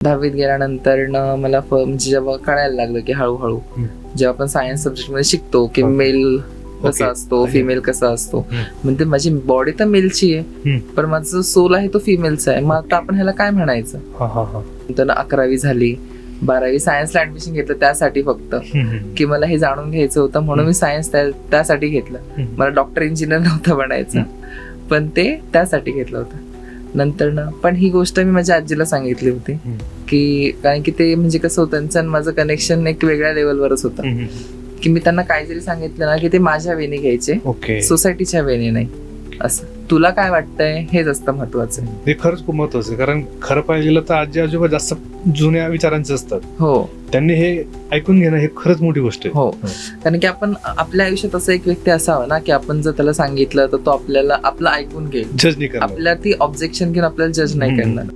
10वीत गेल्यानंतर मला म्हणजे जेव्हा कळायला लागलं की हळूहळू जेव्हा आपण सायन्स सब्जेक्ट मध्ये शिकतो की मेल कसा असतो, फिमेल कसा असतो, म्हणजे माझी बॉडी तर मेलची आहे पण माझा जो सोल आहे तो फिमेलचा आहे. मग आता आपण ह्याला काय म्हणायचं. नंतर 11वी झाली, 12वी सायन्सला ऍडमिशन घेतलं त्यासाठी फक्त की मला हे जाणून घ्यायचं होतं म्हणून मी सायन्स त्यासाठी घेतलं. मला डॉक्टर इंजिनियर नव्हतं बनायचं पण ते त्यासाठी घेतलं होतं. नंतर पण ही गोष्ट मी माझ्या आजीला सांगितली होती की कारण की ते म्हणजे कसं होतं त्यांचं माझं कनेक्शन एक वेगळ्या लेवलवरच होतं की मी त्यांना काय जरी सांगितलं ना की ते माझ्या वेने घ्यायचे, सोसायटीच्या वेने नाही. असं तुला काय वाटतंय हेच असतं महत्वाचं. हे खरंच खूप महत्वाचं आहे कारण खरं पाहिलं तर आजी आजोबा जास्त जुन्या विचारांचे असतात. हो, त्यांनी हे ऐकून घेणं हे खरंच मोठी गोष्ट आहे. हो, कारण की आपण आपल्या आयुष्यात असं एक व्यक्ती असावा ना की आपण जर त्याला सांगितलं तर तो आपल्याला आपलं ऐकून घेईल, जज नाही करणार, आपल्या ती ऑब्जेक्शन घेऊन आपल्याला जज नाही करणार.